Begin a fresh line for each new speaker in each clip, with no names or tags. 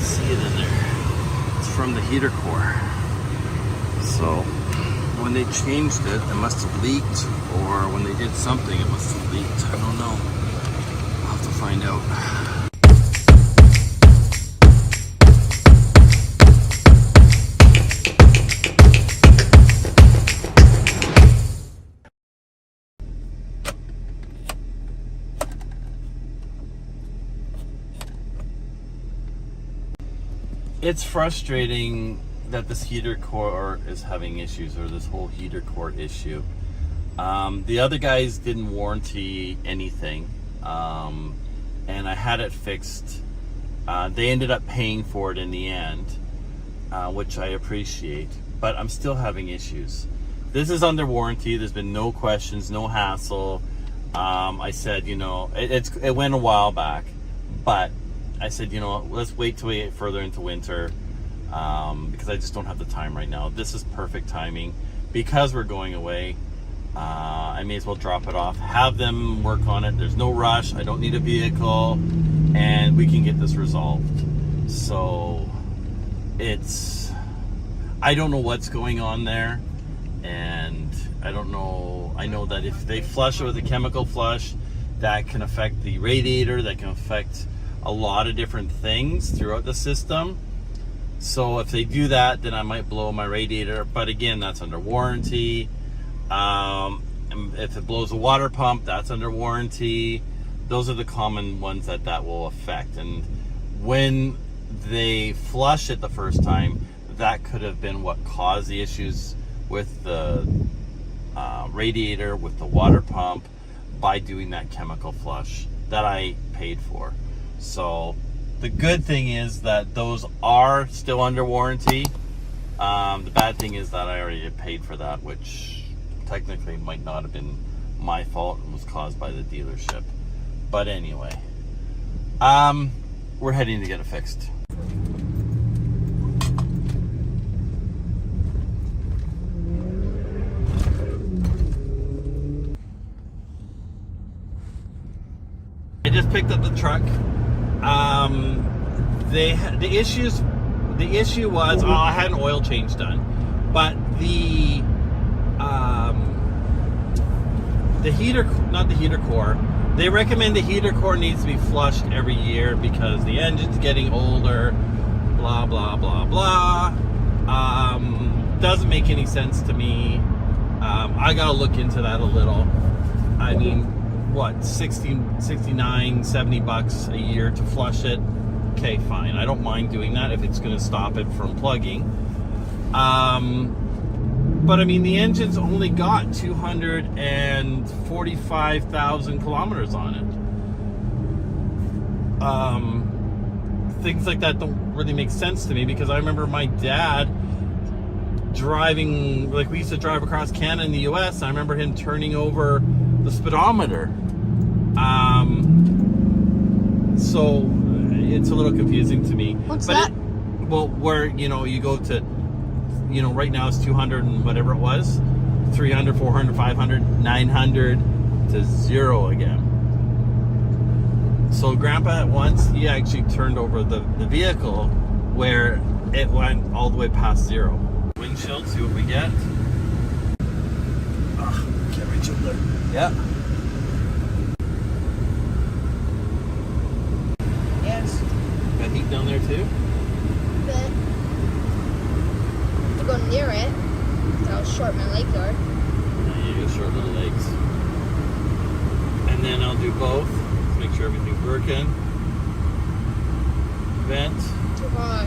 see it in there. It's from the heater core. So when they changed it, it must have leaked, or when they did something, it must have leaked. I don't know. I'll have to find out. It's frustrating that this heater core is having issues, or this whole heater core issue. The other guys didn't warranty anything, and I had it fixed. They ended up paying for it in the end, which I appreciate, but I'm still having issues. This is under warranty. There's been no questions, no hassle. I said, you know, it went a while back, but I said, you know, let's wait till we get further into winter, because I just don't have the time right now. This is perfect timing because we're going away. I may as well drop it off, have them work on it. There's no rush. I don't need a vehicle, and we can get this resolved. So I don't know what's going on there, and I don't know. I know that if they flush it with a chemical flush, that can affect the radiator, that can affect a lot of different things throughout the system. So if they do that, then I might blow my radiator, but again, that's under warranty. If it blows a water pump, that's under warranty. Those are the common ones that will affect. And when they flush it the first time, that could have been what caused the issues with the radiator, with the water pump, by doing that chemical flush that I paid for. So the good thing is that those are still under warranty. The bad thing is that I already paid for that, which technically might not have been my fault. It was caused by the dealership. But anyway, we're heading to get it fixed. I just picked up the truck. The issue was, I had an oil change done, but the heater, not the heater core, they recommend the heater core needs to be flushed every year because the engine's getting older, blah blah blah blah. Doesn't make any sense to me. I gotta look into that a little. I mean, what, 69, 70 bucks a year to flush it? Okay, fine. I don't mind doing that if it's going to stop it from plugging. But I mean, the engine's only got 245,000 kilometers on it. Things like that don't really make sense to me, because I remember my dad driving, like, we used to drive across Canada and the US. I remember him turning over the speedometer. So it's a little confusing to me.
What's that?
Well, where, you know, you go to, you know, right now it's 200 and whatever it was, 300, 400, 500, 900 to 0 again. So Grandpa at once, he actually turned over the vehicle where it went all the way past 0. Windshield, see what we get. Can't reach over there. Yeah.
Yes.
Got heat down there too?
But to go near it, that'll shorten my legs are.
Yeah, you got short little legs. And then I'll do both. Let's make sure everything's working. Vent.
Too hot.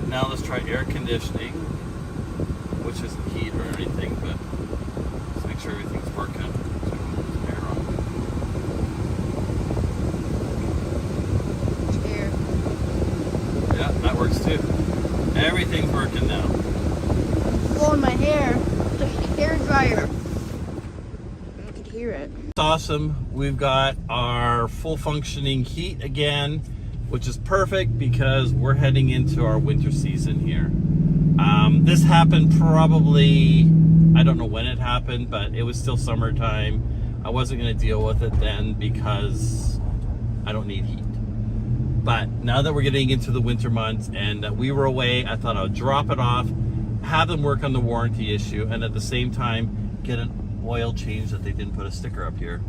Now let's try air conditioning, which isn't heat or anything, but let's make sure everything's working. Air on.
Air.
Yeah, that works too. Everything's working now.
Blowing my hair. The hair dryer. I could hear it.
It's awesome. We've got our full functioning heat again, which is perfect because we're heading into our winter season here. This happened probably, I don't know when it happened, but it was still summertime. I wasn't going to deal with it then because I don't need heat. But now that we're getting into the winter months and we were away, I thought I would drop it off, have them work on the warranty issue, and at the same time get an oil change that they didn't put a sticker up here.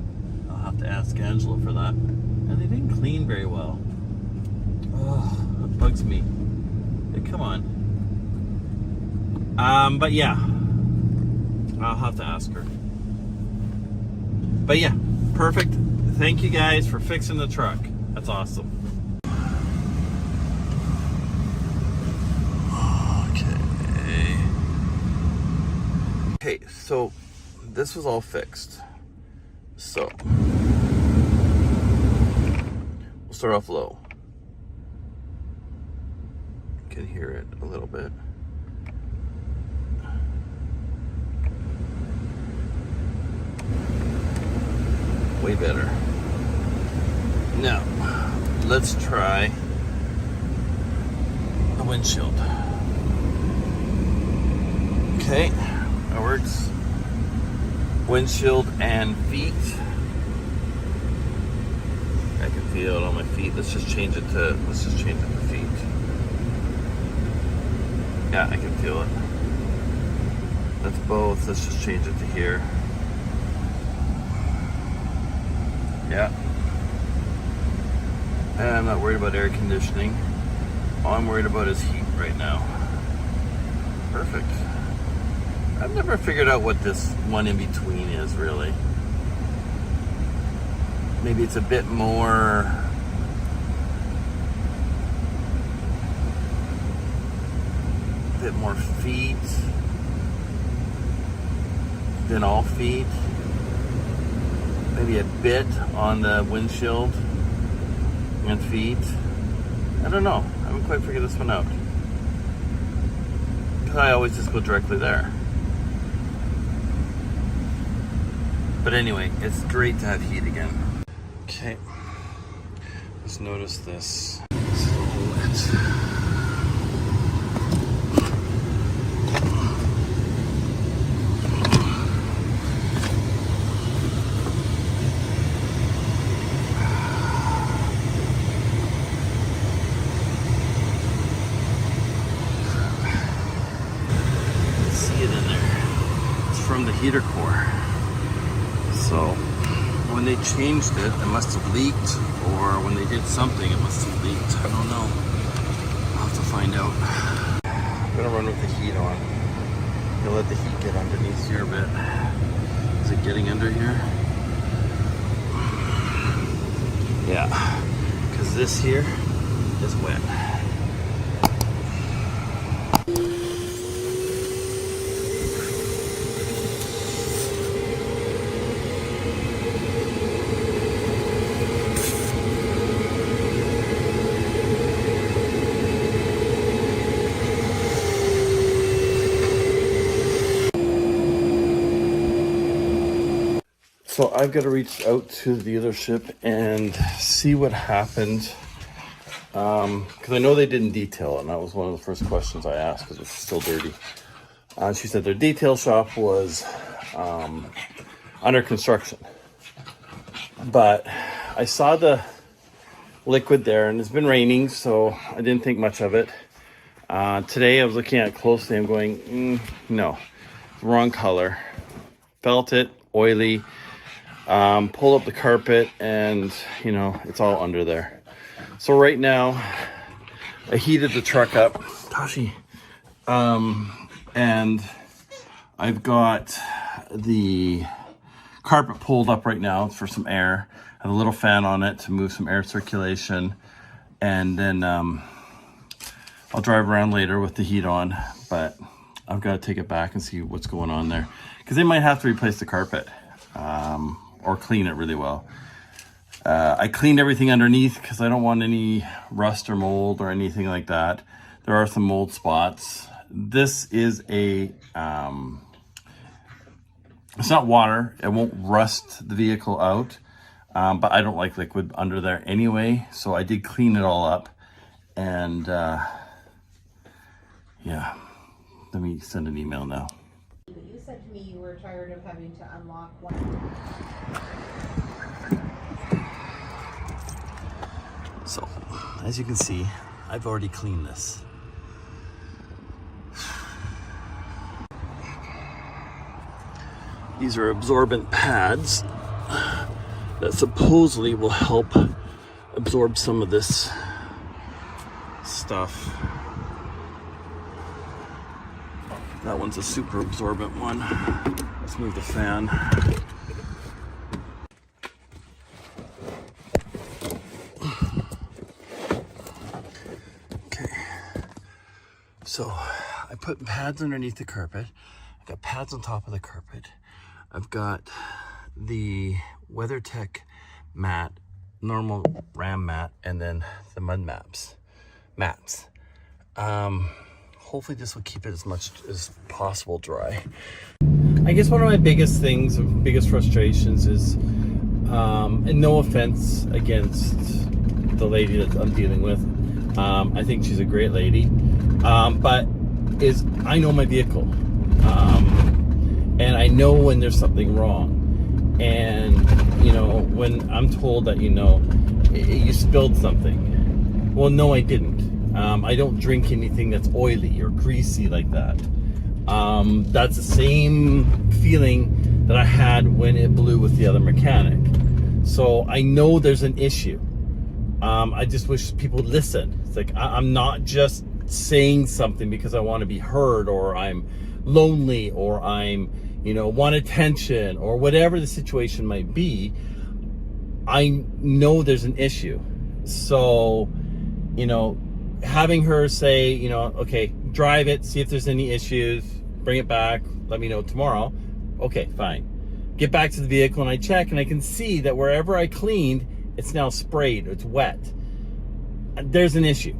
I'll have to ask Angela for that. And they didn't clean very well. Oh, that bugs me. Hey, come on. But yeah, I'll have to ask her. But yeah, perfect. Thank you guys for fixing the truck. That's awesome. Okay, so this was all fixed. So we'll start off low. You can hear it a little bit. Way better. Now, let's try the windshield. Okay, that works. Windshield and feet. I can feel it on my feet. Let's just change it to feet. Yeah, I can feel it. That's both. Let's just change it to here. Yeah. And I'm not worried about air conditioning. All I'm worried about is heat right now. Perfect. I've never figured out what this one in between is really. Maybe it's a bit more feet than all feet. Maybe a bit on the windshield and feet. I don't know. I haven't quite figured this one out. Because I always just go directly there. But anyway, it's great to have heat again. Okay. Let's notice this. It's a little wet. From the heater core. So when they changed it, it must have leaked, or when they did something, it must have leaked. I don't know. I'll have to find out. I'm gonna run with the heat on. You'll let the heat get underneath here a bit. Is it getting under here? Yeah, because this here is wet. So I've got to reach out to the dealership and see what happened. Because I know they didn't detail it, and that was one of the first questions I asked because it's still dirty. She said their detail shop was under construction. But I saw the liquid there, and it's been raining, so I didn't think much of it. Today I was looking at it closely. I'm going, no, wrong color. Felt it, oily. Pull up the carpet, and you know, it's all under there. So right now I heated the truck up, Tashi, and I've got the carpet pulled up right now for some air. I have a little fan on it to move some air circulation, and then I'll drive around later with the heat on, but I've got to take it back and see what's going on there, because they might have to replace the carpet. Or clean it really well. I cleaned everything underneath because I don't want any rust or mold or anything like that. There are some mold spots. This is a, it's not water. It won't rust the vehicle out, but I don't like liquid under there anyway. So I did clean it all up, and yeah, let me send an email now.
You said to me you were tired of having to unlock one.
So as you can see, I've already cleaned this. These are absorbent pads that supposedly will help absorb some of this stuff. That one's a super absorbent one. Let's move the fan. Okay, so I put pads underneath the carpet. I've got pads on top of the carpet. I've got the WeatherTech mat, normal ram mat, and then the mud mats. Hopefully this will keep it as much as possible dry. I guess one of my biggest things, biggest frustrations is, and no offense against the lady that I'm dealing with, I think she's a great lady, but is I know my vehicle. And I know when there's something wrong. And, you know, when I'm told that, you know, you spilled something. Well, no, I didn't. I don't drink anything that's oily or greasy like that. That's the same feeling that I had when it blew with the other mechanic. So I know there's an issue. I just wish people would listen. It's like, I'm not just saying something because I want to be heard, or I'm lonely, or I'm, you know, want attention, or whatever the situation might be. I know there's an issue. So, you know, having her say, you know, okay, drive it, see if there's any issues, bring it back, let me know tomorrow. Okay, fine. Get back to the vehicle and I check, and I can see that wherever I cleaned, it's now sprayed, it's wet. There's an issue.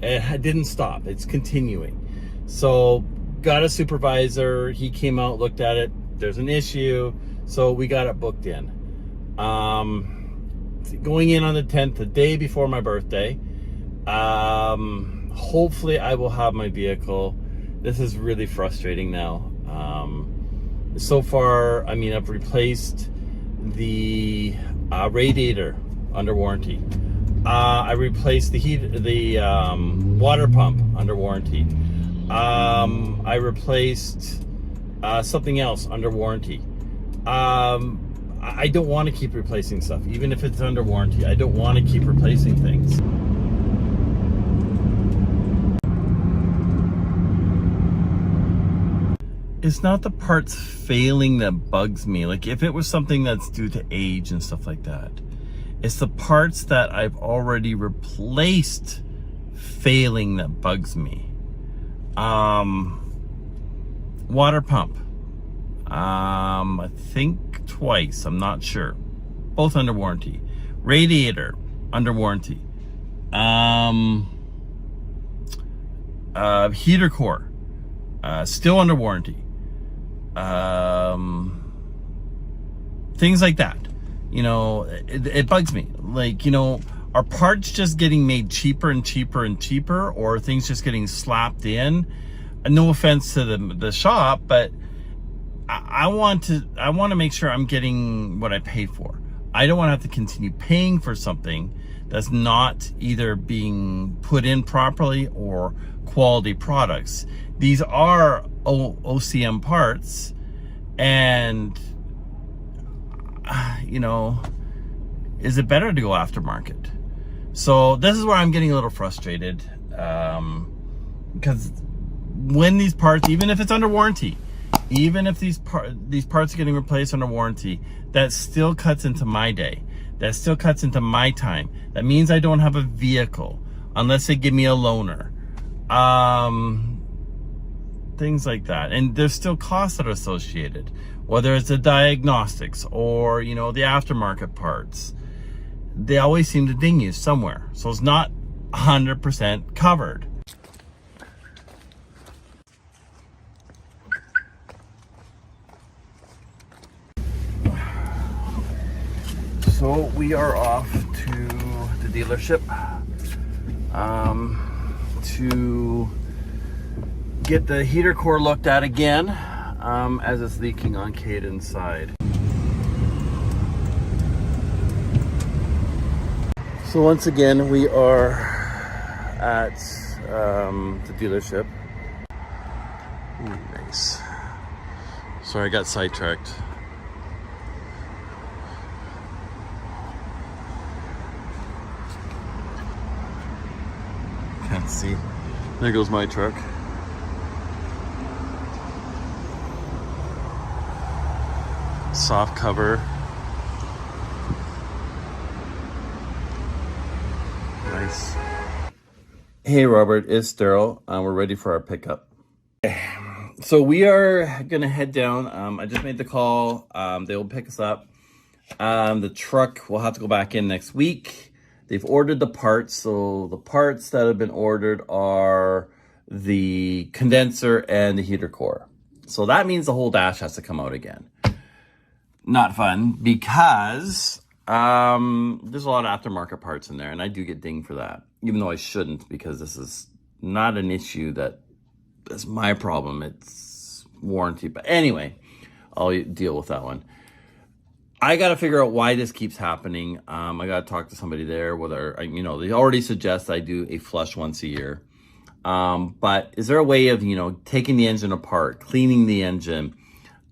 It didn't stop, it's continuing. So got a supervisor, he came out, looked at it, there's an issue, so we got it booked in. Going in on the 10th, the day before my birthday. Hopefully I will have my vehicle. This is really frustrating now. So far, I mean, I've replaced the radiator under warranty. I replaced the water pump under warranty. I replaced something else under warranty. I don't want to keep replacing stuff, even if it's under warranty. I don't want to keep replacing things. It's not the parts failing that bugs me. Like if it was something that's due to age and stuff like that, it's the parts that I've already replaced failing that bugs me. Water pump. I think twice, I'm not sure. Both under warranty. Radiator, under warranty. Heater core, still under warranty. Things like that. You know, it bugs me. Like, you know, are parts just getting made cheaper and cheaper and cheaper, or are things just getting slapped in? No offense to the shop, but I want to make sure I'm getting what I pay for. I don't want to have to continue paying for something that's not either being put in properly or quality products. These are OCM parts, and you know, is it better to go aftermarket? So this is where I'm getting a little frustrated, because when these parts, even if it's under warranty, even if these parts are getting replaced under warranty, that still cuts into my day. That still cuts into my time. That means I don't have a vehicle unless they give me a loaner. Things like that. And there's still costs that are associated, whether it's the diagnostics or, you know, the aftermarket parts. They always seem to ding you somewhere. So it's not 100% covered. So we are off to the dealership to get the heater core looked at again, as it's leaking on Caden's side. So once again, we are at the dealership. Ooh, nice. Sorry, I got sidetracked. Can't see. There goes my truck. Soft cover. Nice. Hey Robert, it's Daryl. We're ready for our pickup. So we are gonna head down. I just made the call. They will pick us up. The truck will have to go back in next week. They've ordered the parts. So the parts that have been ordered are the condenser and the heater core. So that means the whole dash has to come out again. Not fun because there's a lot of aftermarket parts in there, and I do get dinged for that, even though I shouldn't, because this is not an issue that's my problem. It's warranty. But anyway, I'll deal with that one. I got to figure out why this keeps happening. I got to talk to somebody there, whether, they already suggest I do a flush once a year. But is there a way of, taking the engine apart, cleaning the engine,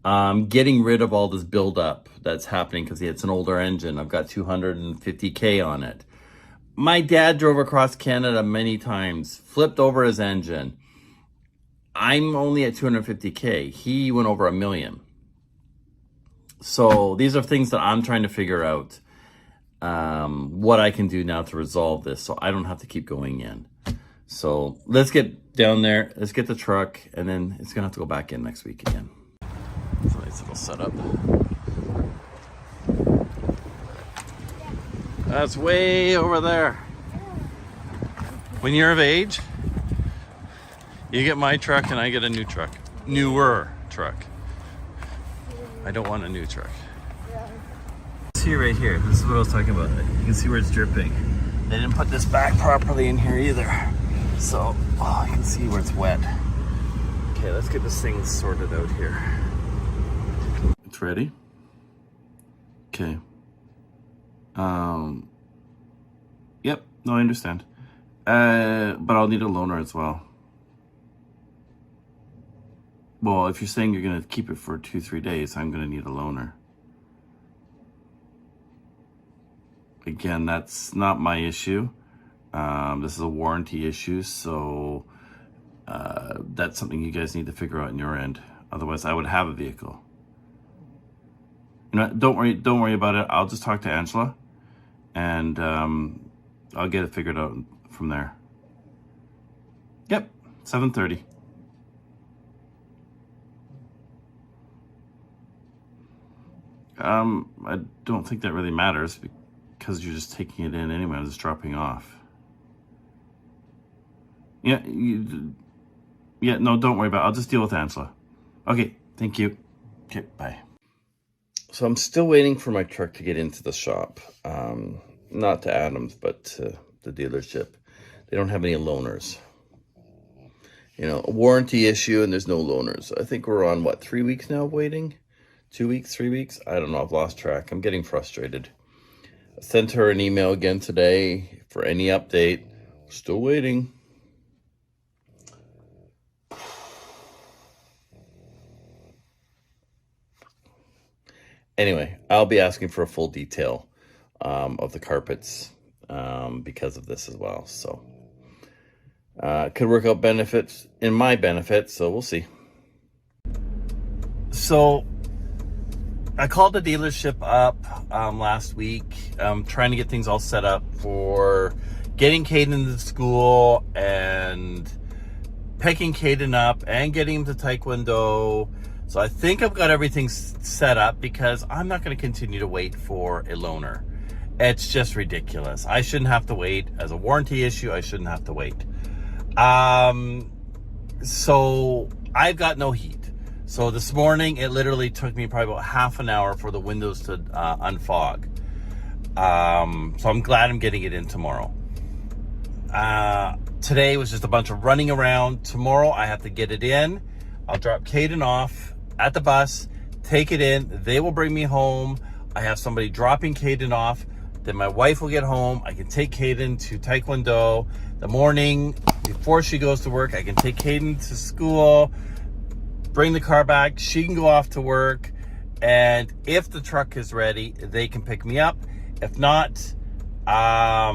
getting rid of all this buildup that's happening because it's an older engine. I've got 250K on it. My dad drove across Canada many times, flipped over his engine. I'm only at 250K. He went over 1 million. So these are things that I'm trying to figure out what I can do now to resolve this so I don't have to keep going in. So let's get down there. Let's get the truck, and then it's going to have to go back in next week again. It's a nice little setup. That's way over there. When you're of age, you get my truck and I get a new truck. Newer truck. I don't want a new truck. See right here. This is what I was talking about. You can see where it's dripping. They didn't put this back properly in here either. So, you can see where it's wet. Okay, let's get this thing sorted out here. It's ready. Okay. Yep. No, I understand. But I'll need a loaner as well. Well, if you're saying you're going to keep it for 2-3 days, I'm going to need a loaner. Again, that's not my issue. This is a warranty issue, so that's something you guys need to figure out on your end. Otherwise, I would have a vehicle. Don't worry about it. I'll just talk to Angela, and I'll get it figured out from there. Yep, 7:30. I don't think that really matters because you're just taking it in anyway. I'm just dropping off. Yeah, no, don't worry about it. I'll just deal with Angela. Okay, thank you. Okay, bye. So I'm still waiting for my truck to get into the shop. Not to Adams, but to the dealership. They don't have any loaners. A warranty issue, and there's no loaners. I think we're on, 3 weeks now waiting? 2 weeks, 3 weeks? I don't know. I've lost track. I'm getting frustrated. I sent her an email again today for any update. Still waiting. Anyway, I'll be asking for a full detail of the carpets because of this as well. So, could work out benefits in my benefit. So we'll see. So, I called the dealership up last week, trying to get things all set up for getting Caden to school and picking Caden up and getting him to Taekwondo. So I think I've got everything set up because I'm not going to continue to wait for a loaner. It's just ridiculous. I shouldn't have to wait. As a warranty issue, I shouldn't have to wait. So I've got no heat. So this morning, it literally took me probably about half an hour for the windows to unfog. So I'm glad I'm getting it in tomorrow. Today was just a bunch of running around. Tomorrow, I have to get it in. I'll drop Caden off at the bus, take it in. They will bring me home. I have somebody dropping Caden off. Then my wife will get home. I can take Kaden to Taekwondo. The morning before she goes to work, I can take Kaden to school, bring the car back. She can go off to work. And if the truck is ready, they can pick me up. If not, I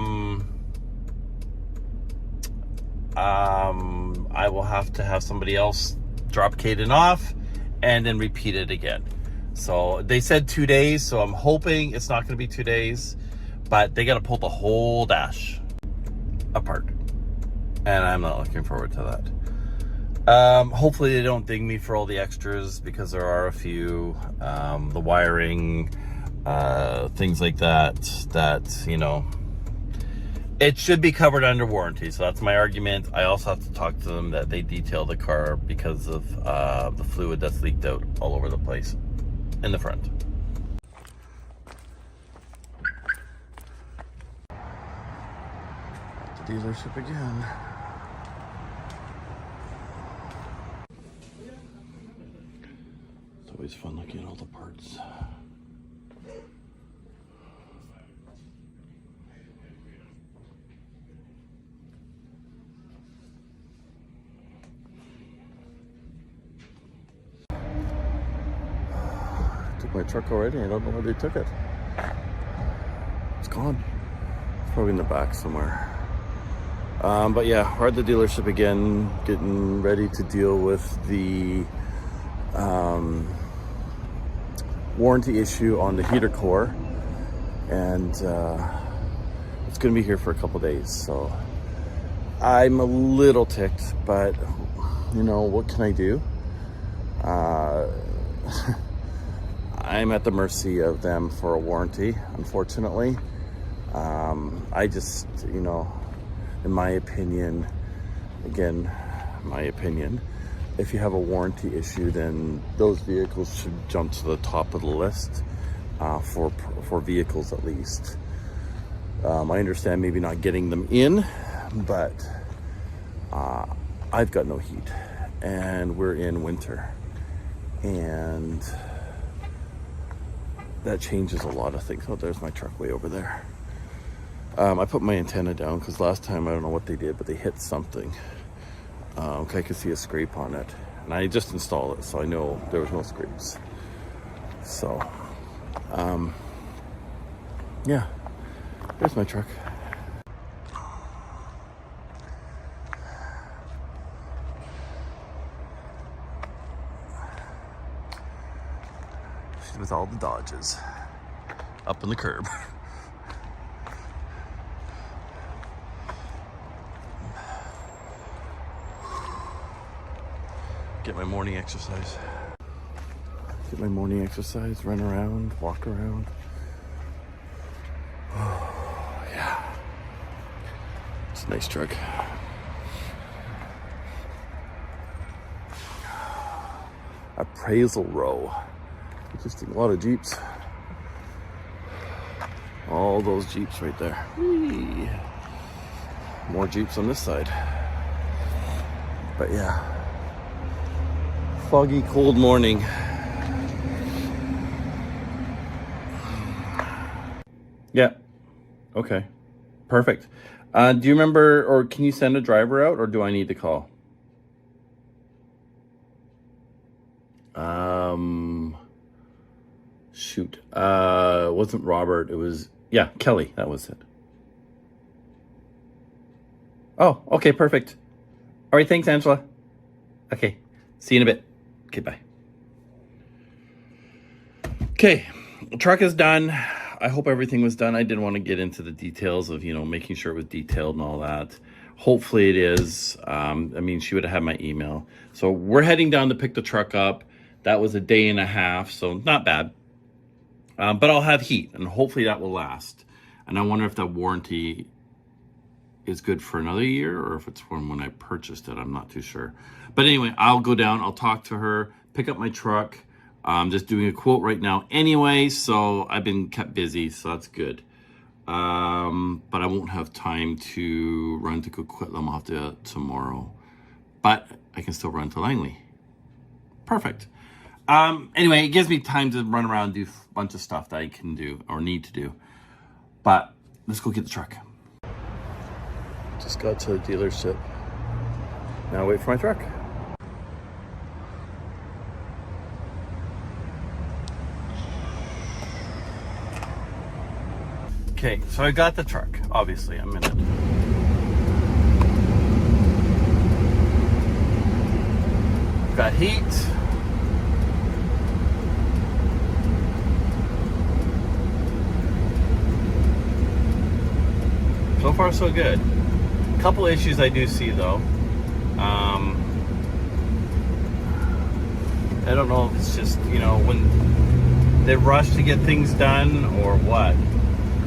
will have to have somebody else drop Kaden off and then repeat it again. So they said 2 days, so I'm hoping it's not going to be 2 days, but they got to pull the whole dash apart, and I'm not looking forward to that. Hopefully they don't ding me for all the extras, because there are a few, the wiring, things like that, you know, it should be covered under warranty. So that's my argument. I also have to talk to them that they detail the car because of the fluid that's leaked out all over the place in the front. At the dealership again. It's always fun looking at all the parts. My truck already. I don't know where they took it. It's gone. It's probably in the back somewhere. But yeah, we're at the dealership again, getting ready to deal with the warranty issue on the heater core, and it's going to be here for a couple days. So I'm a little ticked, but you know, what can I do? I'm at the mercy of them for a warranty, unfortunately. I just, you know, in my opinion, again, my opinion, if you have a warranty issue, then those vehicles should jump to the top of the list, for vehicles at least. I understand maybe not getting them in, but I've got no heat, and we're in winter, and that changes a lot of things. Oh, there's my truck way over there. I put my antenna down because last time, I don't know what they did, but they hit something. I could see a scrape on it, and I just installed it, so I know there was no scrapes. So, yeah, there's my truck. With all the Dodges up on the curb. Get my morning exercise. Get my morning exercise, run around, walk around. Oh, yeah. It's a nice truck. Appraisal row. Just a lot of Jeeps. All those Jeeps right there. Whee. More Jeeps on this side. But yeah. Foggy, cold morning. Yeah. Okay. Perfect. Do you remember, or can you send a driver out, or do I need to call? Shoot. It wasn't Robert. It was, yeah, Kelly. That was it. Oh, okay, perfect. All right, thanks, Angela. Okay, see you in a bit. Okay, bye. Okay, the truck is done. I hope everything was done. I didn't want to get into the details of, you know, making sure it was detailed and all that. Hopefully it is. I mean, she would have had my email. So we're heading down to pick the truck up. That was a day and a half, so not bad. But I'll have heat, and hopefully that will last. And I wonder if that warranty is good for another year, or if it's from when I purchased it. I'm not too sure. But anyway, I'll go down, I'll talk to her, pick up my truck. I'm just doing a quote right now anyway, so I've been kept busy, so that's good. But I won't have time to run to Coquitlam. I'll have to do that tomorrow. But I can still run to Langley. Perfect. Anyway, it gives me time to run around and do a bunch of stuff that I can do or need to do. But let's go get the truck. Just got to the dealership. Now wait for my truck. Okay, so I got the truck. Obviously, I'm in it. Got heat. So far, so good. A couple issues I do see though. I don't know if it's just, you know, when they rush to get things done or what.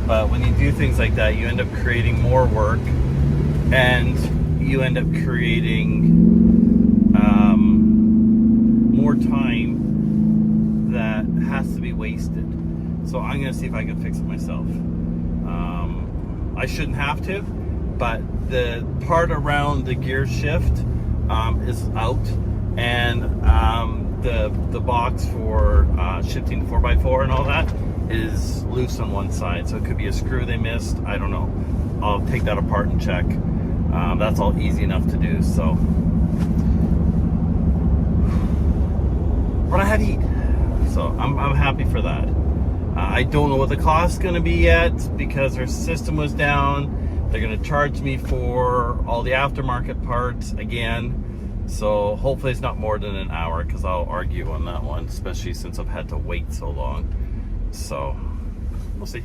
But when you do things like that, you end up creating more work, and you end up creating more time that has to be wasted. So I'm gonna see if I can fix it myself. I shouldn't have to, but the part around the gear shift is out, and the box for shifting 4x4 and all that is loose on one side, so it could be a screw they missed. I don't know. I'll take that apart and check. That's all easy enough to do. So, but I had heat, so I'm happy for that. I don't know what the cost is going to be yet because her system was down. They're going to charge me for all the aftermarket parts again. So hopefully it's not more than an hour, because I'll argue on that one, especially since I've had to wait so long. So we'll see.